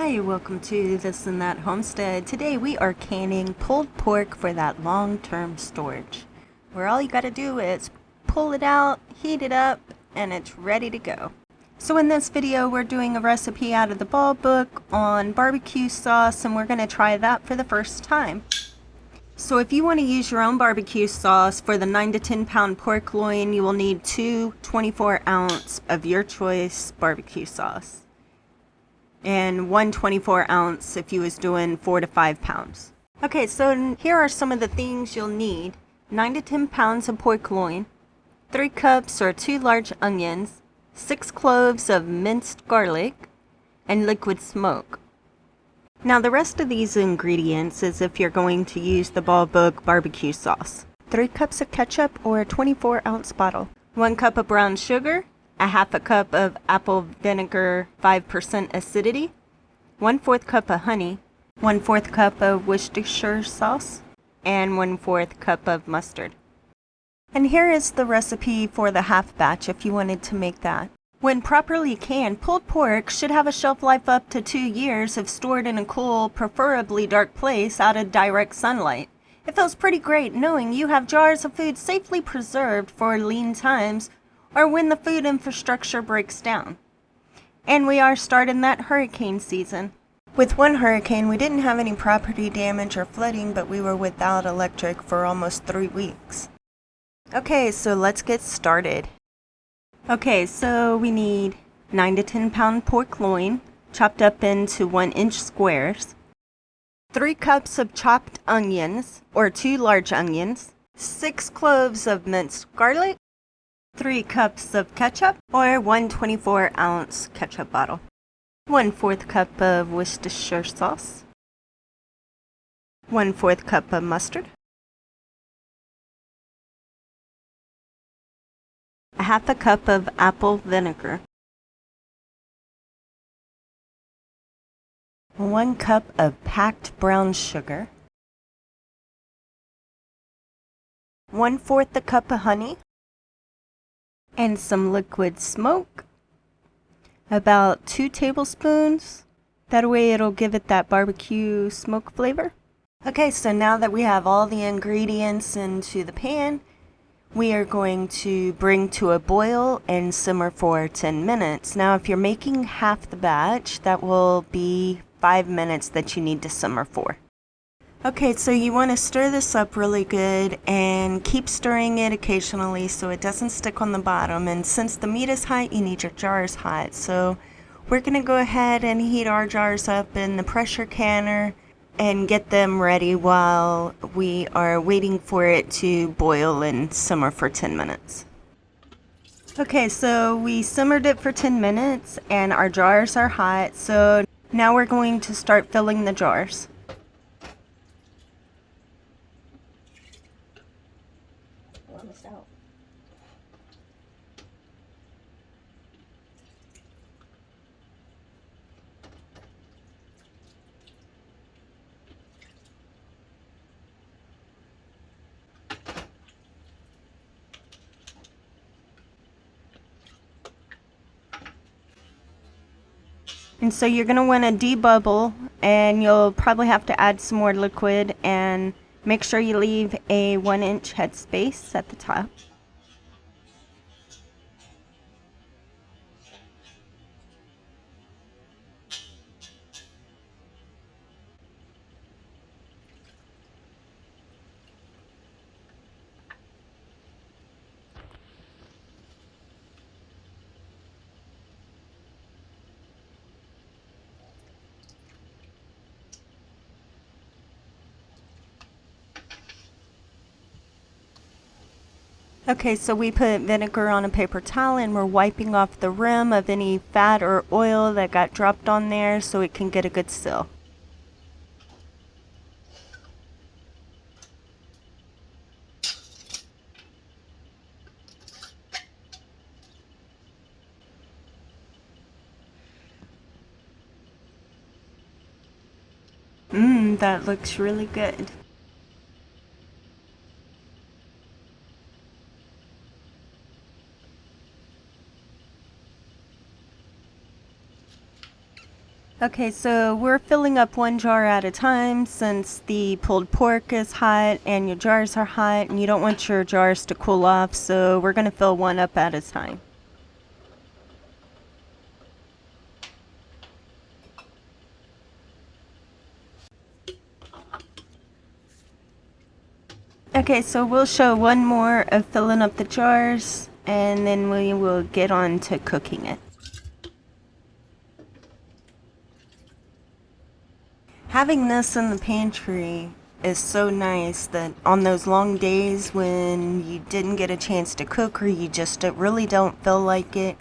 Hi, welcome to This and That Homestead. Today we are canning pulled pork for that long-term storage, where all you gotta do is pull it out, heat it up, and it's ready to go. So in this video we're doing a recipe out of the Ball book on barbecue sauce, and we're gonna try that for the first time. So if you want to use your own barbecue sauce for the 9 to 10 pound pork loin, you will need 2 24-ounce of your choice barbecue sauce. And 1 24-ounce if you was doing 4 to 5 pounds. Okay, so here are some of the things you'll need. 9 to 10 pounds of pork loin, 3 cups or 2 large onions, 6 cloves of minced garlic, and liquid smoke. Now the rest of these ingredients is if you're going to use the Ball book barbecue sauce. 3 cups of ketchup or a 24-ounce bottle, 1 cup of brown sugar, a half a cup of apple vinegar 5% acidity, 1/4 cup of honey, 1/4 cup of Worcestershire sauce, and 1/4 cup of mustard. And here is the recipe for the half batch if you wanted to make that. When properly canned, pulled pork should have a shelf life up to 2 years if stored in a cool, preferably dark place out of direct sunlight. It feels pretty great knowing you have jars of food safely preserved for lean times or when the food infrastructure breaks down. And we are starting that hurricane season. With one hurricane, we didn't have any property damage or flooding, but we were without electric for almost 3 weeks. Okay, so let's get started. Okay, so we need 9 to 10 pound pork loin, chopped up into 1-inch squares, 3 cups of chopped onions, or 2 large onions, 6 cloves of minced garlic, 3 cups of ketchup, or 1 24-ounce ketchup bottle, 1/4 cup of Worcestershire sauce, 1/4 cup of mustard, a half a cup of apple vinegar, 1 cup of packed brown sugar, 1/4 a cup of honey, and some liquid smoke, about 2 tablespoons. That way it'll give it that barbecue smoke flavor. Okay, so now that we have all the ingredients into the pan, we are going to bring to a boil and simmer for 10 minutes. Now if you're making half the batch, that will be 5 minutes that you need to simmer for. Okay, so you want to stir this up really good and keep stirring it occasionally so it doesn't stick on the bottom. And since the meat is hot, you need your jars hot. So we're going to go ahead and heat our jars up in the pressure canner and get them ready while we are waiting for it to boil and simmer for 10 minutes. Okay, so we simmered it for 10 minutes and our jars are hot. So now we're going to start filling the jars. Out. And so you're going to want to debubble, and you'll probably have to add some more liquid, and make sure you leave a 1-inch head space at the top. Okay, so we put vinegar on a paper towel and we're wiping off the rim of any fat or oil that got dropped on there so it can get a good seal. That looks really good. Okay, so we're filling up one jar at a time since the pulled pork is hot and your jars are hot and you don't want your jars to cool off, so we're going to fill one up at a time. Okay, so we'll show one more of filling up the jars and then we will get on to cooking it. Having this in the pantry is so nice that on those long days when you didn't get a chance to cook or you just really don't feel like it,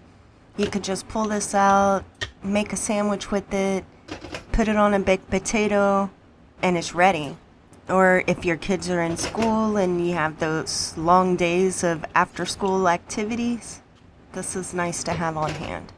you could just pull this out, make a sandwich with it, put it on a baked potato, and it's ready. Or if your kids are in school and you have those long days of after school activities, this is nice to have on hand.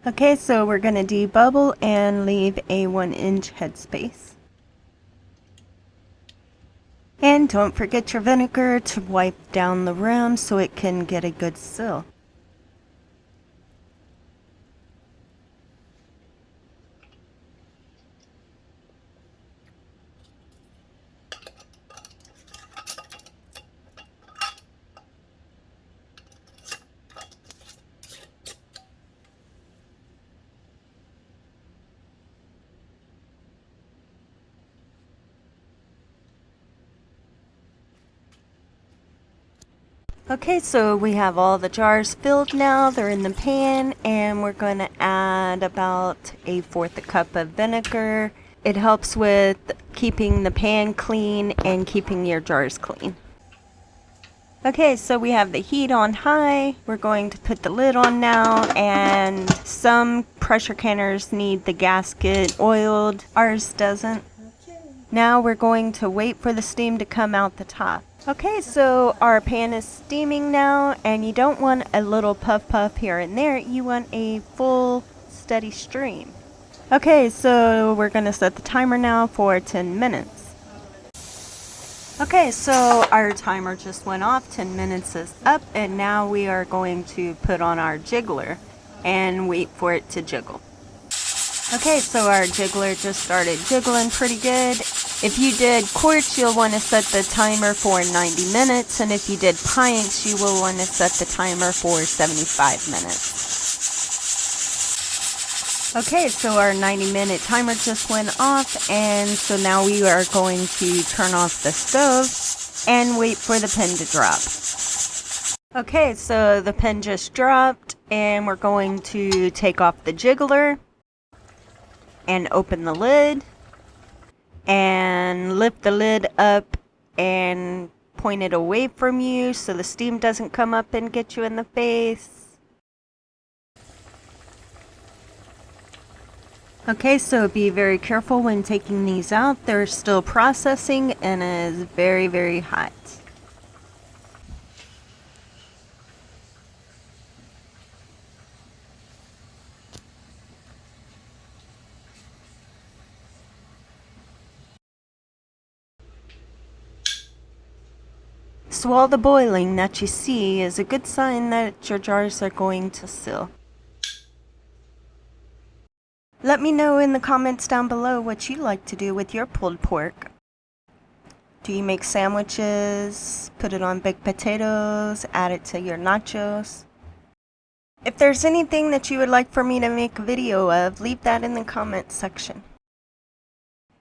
Okay, so we're going to debubble and leave a 1-inch headspace. And don't forget your vinegar to wipe down the rim so it can get a good seal. Okay, so we have all the jars filled now. They're in the pan, and we're going to add about 1/4 cup of vinegar. It helps with keeping the pan clean and keeping your jars clean. Okay, so we have the heat on high. We're going to put the lid on now, and some pressure canners need the gasket oiled. Ours doesn't. Now we're going to wait for the steam to come out the top. Okay, so our pan is steaming now, and you don't want a little puff here and there. You want a full steady stream. Okay, so we're going to set the timer now for 10 minutes. Okay, so our timer just went off, 10 minutes is up, and now we are going to put on our jiggler and wait for it to jiggle. Okay, so our jiggler just started jiggling pretty good. If you did quarts, you'll want to set the timer for 90 minutes, and if you did pints, you will want to set the timer for 75 minutes. Okay, so our 90-minute timer just went off, and so now we are going to turn off the stove and wait for the pen to drop. Okay, so the pen just dropped, and we're going to take off the jiggler and open the lid and lift the lid up and point it away from you so the steam doesn't come up and get you in the face. Okay, so be very careful when taking these out. They're still processing and it is very, very hot. So all the boiling that you see is a good sign that your jars are going to seal. Let me know in the comments down below what you like to do with your pulled pork. Do you make sandwiches, put it on baked potatoes, add it to your nachos? If there's anything that you would like for me to make a video of, leave that in the comments section.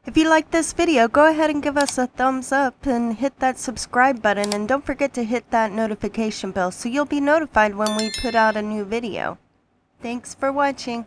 If you like this video, go ahead and give us a thumbs up and hit that subscribe button, and don't forget to hit that notification bell so you'll be notified when we put out a new video. Thanks for watching.